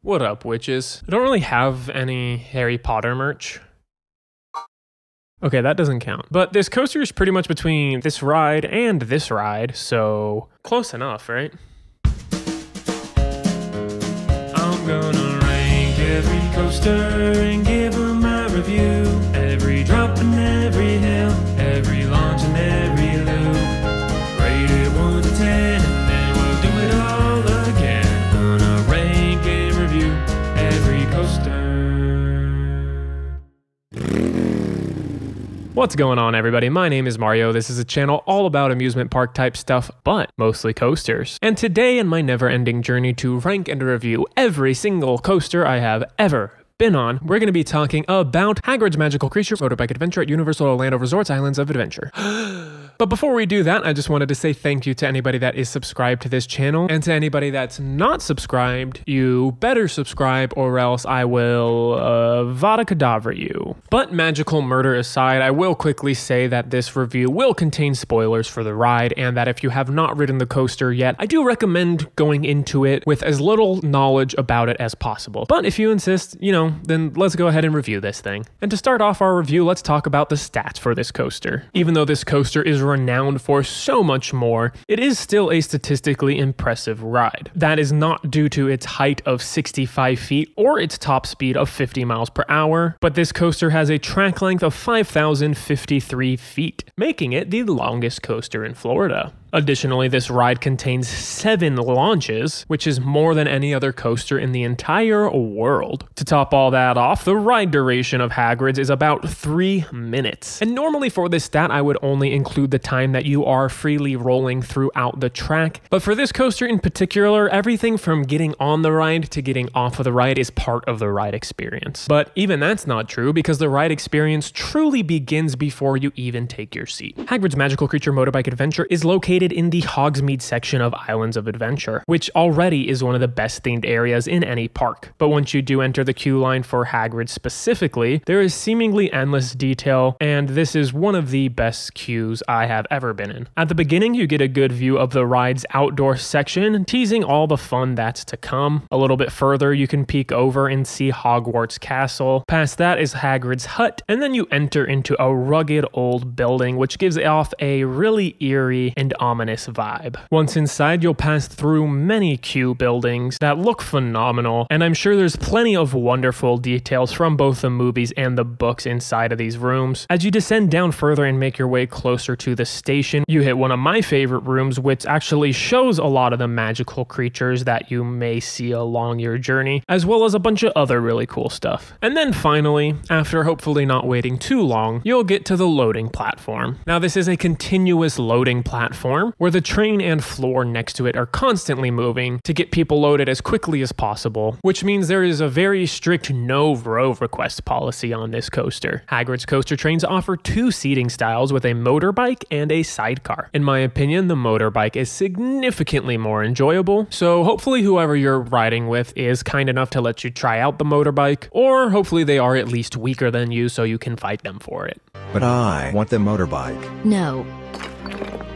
What up, witches? I don't really have any Harry Potter merch. Okay, that doesn't count. But this coaster is pretty much between this ride and this ride, so close enough, right? I'm gonna rank every coaster and give them my review. Every drop and every hill, every launch and every loop. Rate it 1 to 10 and then we'll do it all again. Gonna rank and review every coaster. What's going on, everybody? My name is Mario. This is a channel all about amusement park type stuff, but mostly coasters. And today, in my never-ending journey to rank and review every single coaster I have ever been on, we're going to be talking about Hagrid's Magical Creature Motorbike Adventure at Universal Orlando Resort's Islands of Adventure. But before we do that, I just wanted to say thank you to anybody that is subscribed to this channel, and to anybody that's not subscribed, you better subscribe or else I will Vada Kedavra you. But magical murder aside, I will quickly say that this review will contain spoilers for the ride, and that if you have not ridden the coaster yet, I do recommend going into it with as little knowledge about it as possible. But if you insist, you know, then let's go ahead and review this thing. And to start off our review, let's talk about the stats for this coaster. Even though this coaster is renowned for so much more, it is still a statistically impressive ride. That is not due to its height of 65 feet or its top speed of 50 miles per hour, but this coaster has a track length of 5,053 feet, making it the longest coaster in Florida. Additionally, this ride contains 7 launches, which is more than any other coaster in the entire world. To top all that off, the ride duration of Hagrid's is about 3 minutes. And normally for this stat, I would only include the time that you are freely rolling throughout the track. But for this coaster in particular, everything from getting on the ride to getting off of the ride is part of the ride experience. But even that's not true, because the ride experience truly begins before you even take your seat. Hagrid's Magical Creature Motorbike Adventure is located in the Hogsmeade section of Islands of Adventure, which already is one of the best themed areas in any park. But once you do enter the queue line for Hagrid specifically, there is seemingly endless detail, and this is one of the best queues I have ever been in. At the beginning, you get a good view of the ride's outdoor section, teasing all the fun that's to come. A little bit further, you can peek over and see Hogwarts Castle. Past that is Hagrid's hut, and then you enter into a rugged old building, which gives off a really eerie and ominous vibe. Once inside, you'll pass through many queue buildings that look phenomenal, and I'm sure there's plenty of wonderful details from both the movies and the books inside of these rooms. As you descend down further and make your way closer to the station, you hit one of my favorite rooms, which actually shows a lot of the magical creatures that you may see along your journey, as well as a bunch of other really cool stuff. And then finally, after hopefully not waiting too long, you'll get to the loading platform. Now, this is a continuous loading platform where the train and floor next to it are constantly moving to get people loaded as quickly as possible, which means there is a very strict no row request policy on this coaster. Hagrid's coaster trains offer 2 seating styles with a motorbike and a sidecar. In my opinion, the motorbike is significantly more enjoyable, so hopefully whoever you're riding with is kind enough to let you try out the motorbike, or hopefully they are at least weaker than you so you can fight them for it. But I want the motorbike. No.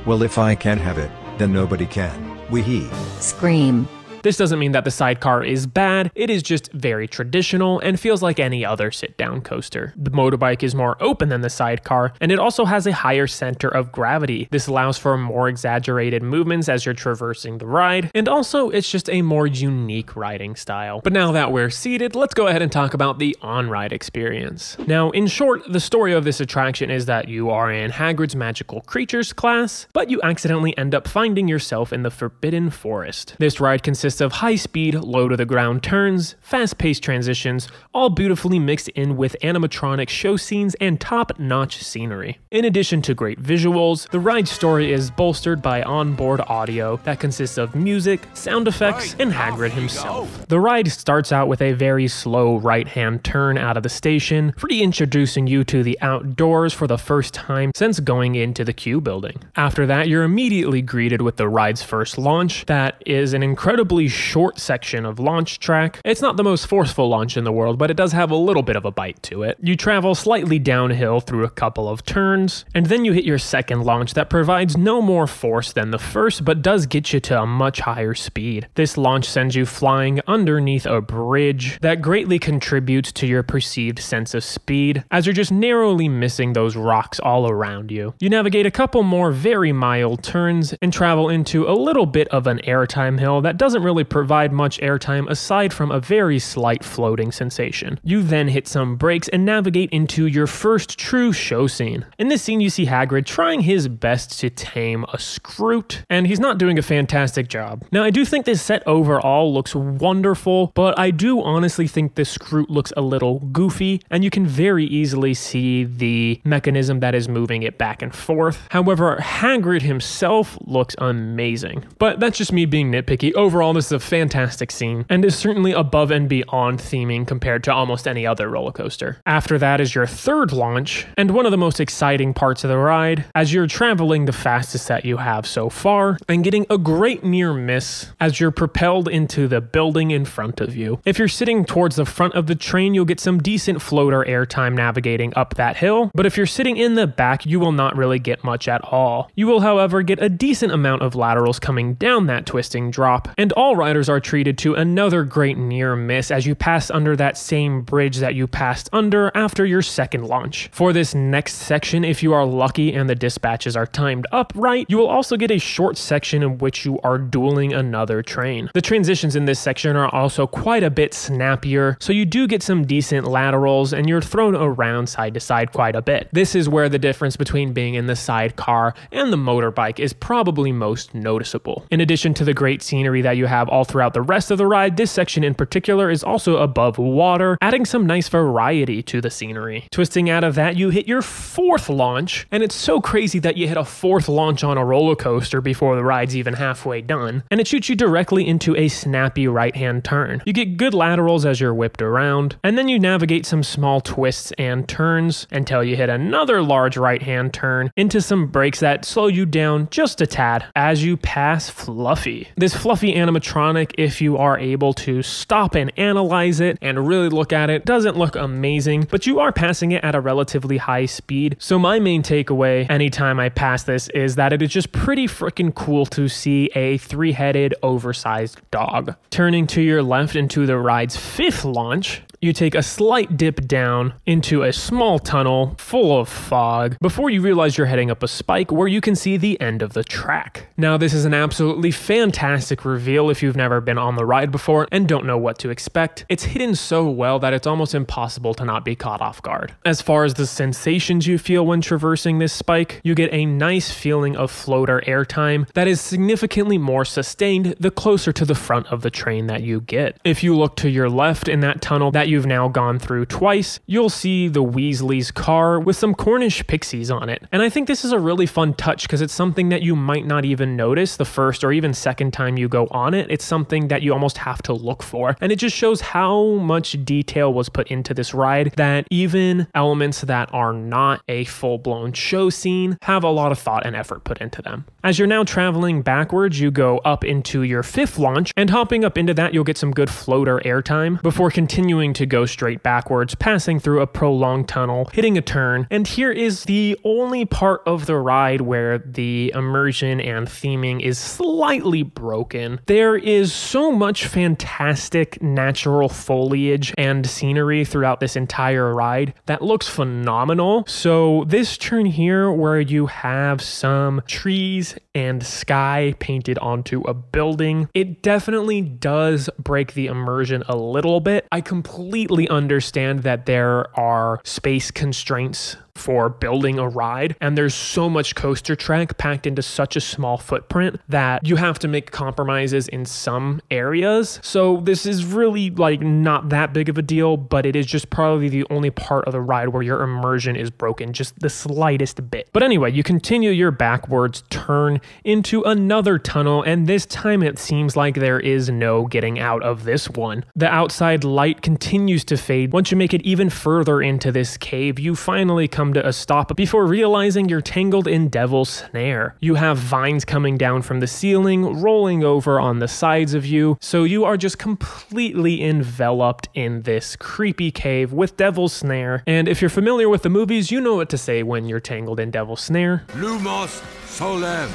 Well, if I can't have it, then nobody can. Wee-hee. Scream. This doesn't mean that the sidecar is bad, it is just very traditional and feels like any other sit-down coaster. The motorbike is more open than the sidecar, and it also has a higher center of gravity. This allows for more exaggerated movements as you're traversing the ride, and also it's just a more unique riding style. But now that we're seated, let's go ahead and talk about the on-ride experience. Now, in short, the story of this attraction is that you are in Hagrid's Magical Creatures class, but you accidentally end up finding yourself in the Forbidden Forest. This ride consists of high-speed, low-to-the-ground turns, fast-paced transitions, all beautifully mixed in with animatronic show scenes and top-notch scenery. In addition to great visuals, the ride story is bolstered by onboard audio that consists of music, sound effects, and Hagrid himself. The ride starts out with a very slow right-hand turn out of the station, reintroducing you to the outdoors for the first time since going into the queue building. After that, you're immediately greeted with the ride's first launch that is an incredibly relatively short section of launch track. It's not the most forceful launch in the world, but it does have a little bit of a bite to it. You travel slightly downhill through a couple of turns, and then you hit your second launch that provides no more force than the first, but does get you to a much higher speed. This launch sends you flying underneath a bridge that greatly contributes to your perceived sense of speed, as you're just narrowly missing those rocks all around you. You navigate a couple more very mild turns and travel into a little bit of an airtime hill that doesn't really provide much airtime aside from a very slight floating sensation. You then hit some brakes and navigate into your first true show scene. In this scene, you see Hagrid trying his best to tame a Scroot, and he's not doing a fantastic job. Now, I do think this set overall looks wonderful, but I do honestly think the Scroot looks a little goofy, and you can very easily see the mechanism that is moving it back and forth. However, Hagrid himself looks amazing. But that's just me being nitpicky. Overall, this is a fantastic scene, and is certainly above and beyond theming compared to almost any other roller coaster. After that is your third launch, and one of the most exciting parts of the ride, as you're traveling the fastest that you have so far, and getting a great near miss as you're propelled into the building in front of you. If you're sitting towards the front of the train, you'll get some decent floater airtime navigating up that hill, but if you're sitting in the back, you will not really get much at all. You will, however, get a decent amount of laterals coming down that twisting drop, and all riders are treated to another great near miss as you pass under that same bridge that you passed under after your second launch. For this next section, if you are lucky and the dispatches are timed up right, you will also get a short section in which you are dueling another train. The transitions in this section are also quite a bit snappier, so you do get some decent laterals and you're thrown around side to side quite a bit. This is where the difference between being in the sidecar and the motorbike is probably most noticeable. In addition to the great scenery that you have all throughout the rest of the ride, this section in particular is also above water, adding some nice variety to the scenery. Twisting out of that, you hit your fourth launch, and it's so crazy that you hit a fourth launch on a roller coaster before the ride's even halfway done, and it shoots you directly into a snappy right-hand turn. You get good laterals as you're whipped around, and then you navigate some small twists and turns until you hit another large right-hand turn into some brakes that slow you down just a tad as you pass Fluffy. This Fluffy animatronic, if you are able to stop and analyze it and really look at it, doesn't look amazing, but you are passing it at a relatively high speed. So my main takeaway anytime I pass this is that it is just pretty freaking cool to see a three-headed oversized dog. Turning to your left into the ride's fifth launch, you take a slight dip down into a small tunnel full of fog before you realize you're heading up a spike where you can see the end of the track. Now, this is an absolutely fantastic reveal if you've never been on the ride before and don't know what to expect. It's hidden so well that it's almost impossible to not be caught off guard. As far as the sensations you feel when traversing this spike, you get a nice feeling of floater airtime that is significantly more sustained the closer to the front of the train that you get. If you look to your left in that tunnel that you've now gone through twice, you'll see the Weasley's car with some Cornish pixies on it. And I think this is a really fun touch because it's something that you might not even notice the first or even second time you go on it. It's something that you almost have to look for. And it just shows how much detail was put into this ride, that even elements that are not a full-blown show scene have a lot of thought and effort put into them. As you're now traveling backwards, you go up into your fifth launch, and hopping up into that, you'll get some good floater airtime before continuing to go straight backwards, passing through a prolonged tunnel, hitting a turn. And here is the only part of the ride where the immersion and theming is slightly broken. There is so much fantastic natural foliage and scenery throughout this entire ride that looks phenomenal. So this turn here where you have some trees and sky painted onto a building, it definitely does break the immersion a little bit. I completely understand that there are space constraints for building a ride, and there's so much coaster track packed into such a small footprint that you have to make compromises in some areas. So this is really like not that big of a deal, but it is just probably the only part of the ride where your immersion is broken just the slightest bit. But anyway, you continue your backwards turn into another tunnel, and this time it seems like there is no getting out of this one. The outside light continues to fade. Once you make it even further into this cave, you finally come come to a stop before realizing you're tangled in Devil's Snare. You have vines coming down from the ceiling, rolling over on the sides of you, so you are just completely enveloped in this creepy cave with Devil's Snare. And if you're familiar with the movies, you know what to say when you're tangled in Devil's Snare. Lumos Solem.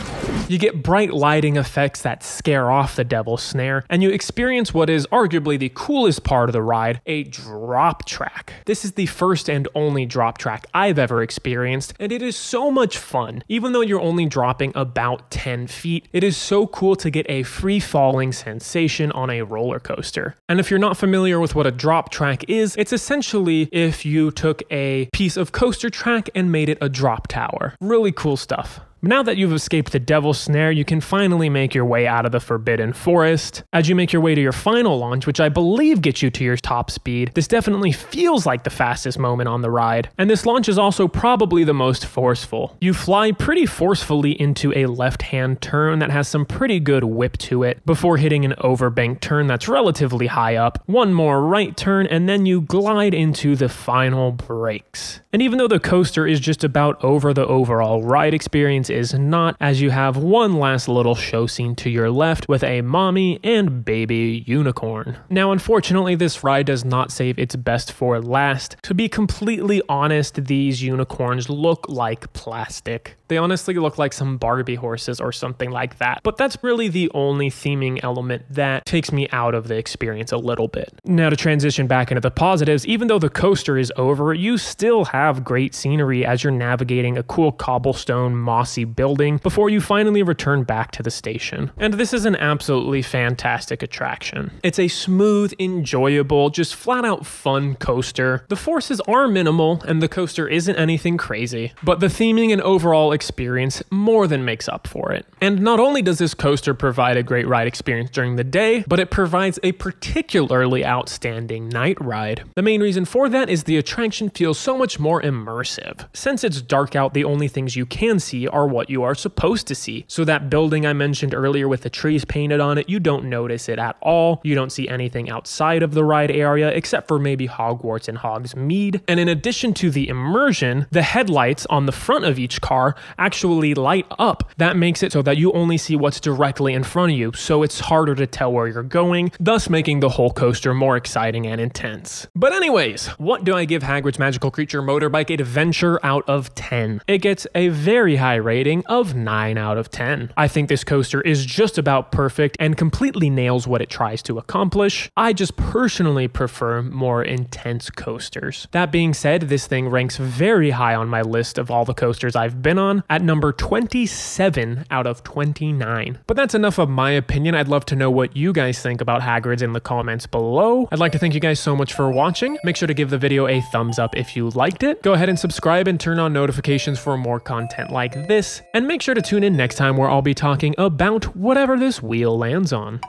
You get bright lighting effects that scare off the Devil's Snare, and you experience what is arguably the coolest part of the ride, a drop track. This is the first and only drop track I've ever experienced, and it is so much fun. Even though you're only dropping about 10 feet, it is so cool to get a free-falling sensation on a roller coaster. And if you're not familiar with what a drop track is, it's essentially if you took a piece of coaster track and made it a drop tower. Really cool stuff. Now that you've escaped the Devil's Snare, you can finally make your way out of the Forbidden Forest. As you make your way to your final launch, which I believe gets you to your top speed, this definitely feels like the fastest moment on the ride. And this launch is also probably the most forceful. You fly pretty forcefully into a left-hand turn that has some pretty good whip to it, before hitting an overbank turn that's relatively high up, one more right turn, and then you glide into the final brakes. And even though the coaster is just about over, the overall ride experience is not, as you have one last little show scene to your left with a mommy and baby unicorn. Now, unfortunately, this ride does not save its best for last. To be completely honest, these unicorns look like plastic. They honestly look like some Barbie horses or something like that. But that's really the only theming element that takes me out of the experience a little bit. Now, to transition back into the positives, even though the coaster is over, you still have great scenery as you're navigating a cool cobblestone mossy building before you finally return back to the station. And this is an absolutely fantastic attraction. It's a smooth, enjoyable, just flat out fun coaster. The forces are minimal and the coaster isn't anything crazy, but the theming and overall experience more than makes up for it. And not only does this coaster provide a great ride experience during the day, but it provides a particularly outstanding night ride. The main reason for that is the attraction feels so much more immersive. Since it's dark out, the only things you can see are what you are supposed to see. So that building I mentioned earlier with the trees painted on it, you don't notice it at all. You don't see anything outside of the ride area except for maybe Hogwarts and Hogsmeade. And in addition to the immersion, the headlights on the front of each car actually light up. That makes it so that you only see what's directly in front of you, so it's harder to tell where you're going, thus making the whole coaster more exciting and intense. But anyways, what do I give Hagrid's Magical Creature Motorbike Adventure out of 10? It gets a very high rating of 9 out of 10. I think this coaster is just about perfect and completely nails what it tries to accomplish. I just personally prefer more intense coasters. That being said, this thing ranks very high on my list of all the coasters I've been on, at number 27 out of 29. But that's enough of my opinion. I'd love to know what you guys think about Hagrid's in the comments below. I'd like to thank you guys so much for watching. Make sure to give the video a thumbs up if you liked it. Go ahead and subscribe and turn on notifications for more content like this. And make sure to tune in next time where I'll be talking about whatever this wheel lands on.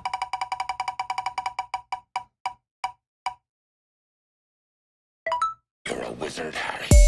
You're a wizard, Harry.